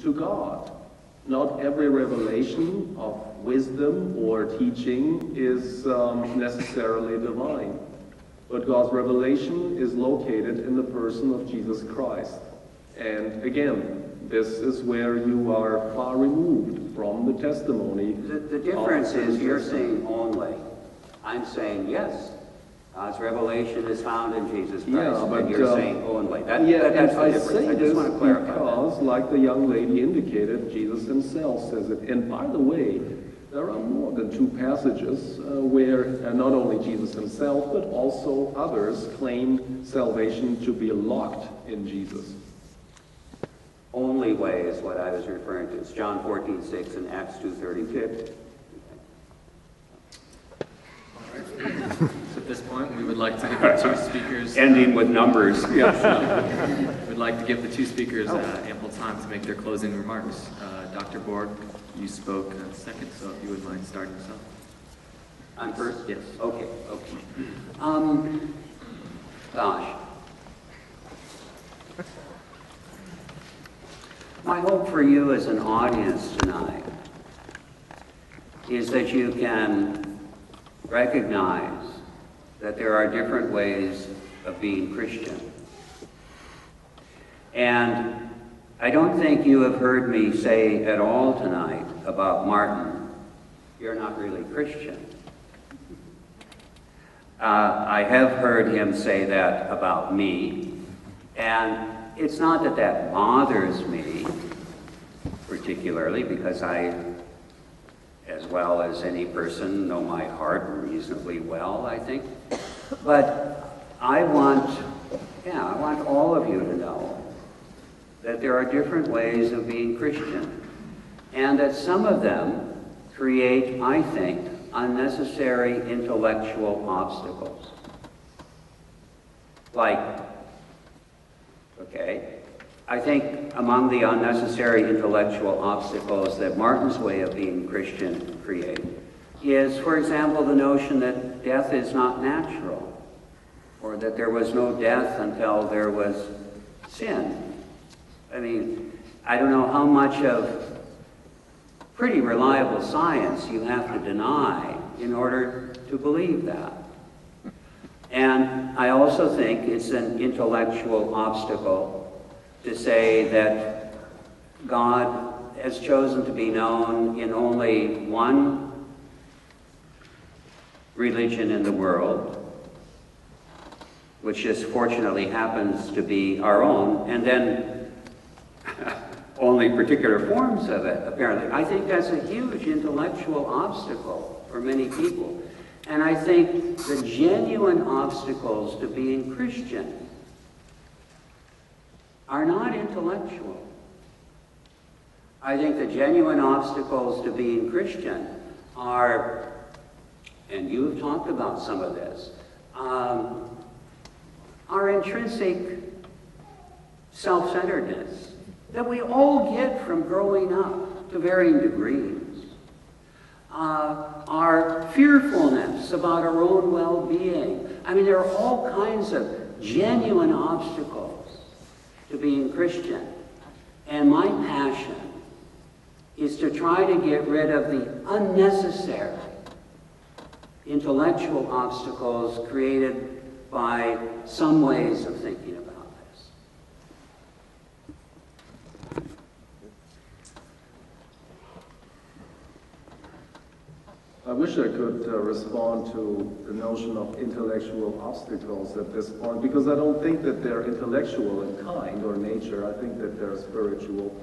to God. Not every revelation of wisdom or teaching is necessarily divine. But God's revelation is located in the person of Jesus Christ. And again, this is where you are far removed from the testimony. The difference is you're saying only. I'm saying yes. God's revelation is found in Jesus Christ, yeah, but, and you're saying only. That's and the difference. I say I just want to clarify because, that. like the young lady indicated, Jesus himself says it. And by the way, there are more than 2 passages where not only Jesus himself, but also others claim salvation to be locked in Jesus. Only way is what I was referring to. It's John 14:6 and Acts 2:32. So at this point, we would like to give the 2 speakers... Ending with numbers. Yes. We'd like to give the 2 speakers ample time to make their closing remarks. Dr. Borg, you spoke second, so if you would mind starting us off. I'm first? Yes. Okay. Gosh. My hope for you as an audience tonight is that you can recognize that there are different ways of being Christian. And I don't think you have heard me say at all tonight about Martin, you're not really Christian. I have heard him say that about me, and it's not that that bothers me particularly, because I, as well as any person, know my heart reasonably well, I think. But I want all of you to know that there are different ways of being Christian, and that some of them create, I think, unnecessary intellectual obstacles. I think among the unnecessary intellectual obstacles that Martin's way of being Christian create is, for example, the notion that death is not natural, or that there was no death until there was sin. I mean, I don't know how much of pretty reliable science you have to deny in order to believe that. And I also think it's an intellectual obstacle to say that God has chosen to be known in only one religion in the world, which just fortunately happens to be our own, and then only particular forms of it, apparently. I think that's a huge intellectual obstacle for many people. And I think the genuine obstacles to being Christian are not intellectual. I think the genuine obstacles to being Christian are, and you've talked about some of this, are intrinsic self-centeredness that we all get from growing up to varying degrees. Our fearfulness about our own well-being. I mean, there are all kinds of genuine obstacles to being Christian. And my passion is to try to get rid of the unnecessary intellectual obstacles created by some ways of thinking about this. I wish I could respond to the notion of intellectual obstacles at this point, because I don't think that they're intellectual in kind or nature. I think that they're spiritual.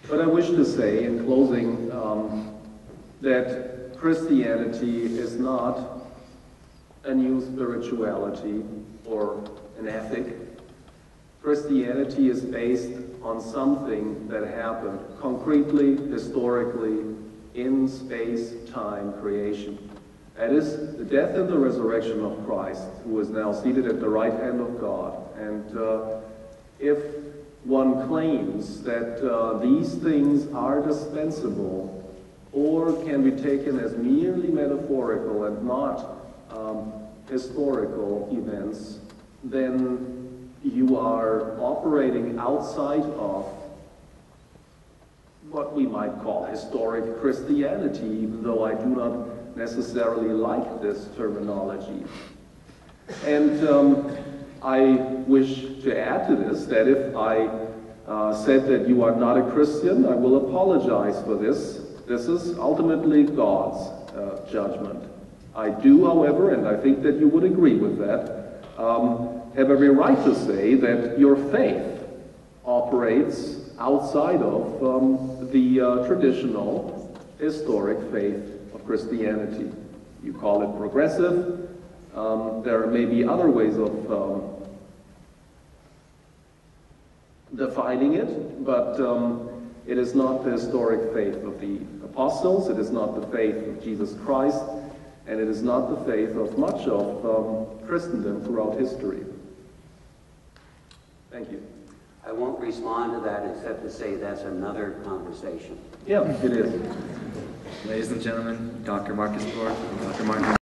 But I wish to say, in closing, that Christianity is not a new spirituality or an ethic. Christianity is based on something that happened concretely, historically, in space-time creation. That is the death and the resurrection of Christ, who is now seated at the right hand of God. And if one claims that these things are dispensable or can be taken as merely metaphorical and not historical events, then you are operating outside of what we might call historic Christianity, even though I do not necessarily like this terminology. And I wish to add to this that if I said that you are not a Christian, I will apologize for this. This is ultimately God's judgment. I do, however, and I think that you would agree with that, have every right to say that your faith operates outside of the traditional historic faith of Christianity. You call it progressive. There may be other ways of defining it, but it is not the historic faith of the apostles, it is not the faith of Jesus Christ, and it is not the faith of much of Christendom throughout history. Thank you. I won't respond to that except to say that's another conversation. Yeah, it is. Ladies and gentlemen, Dr. Marcus Borg, Dr. Martin.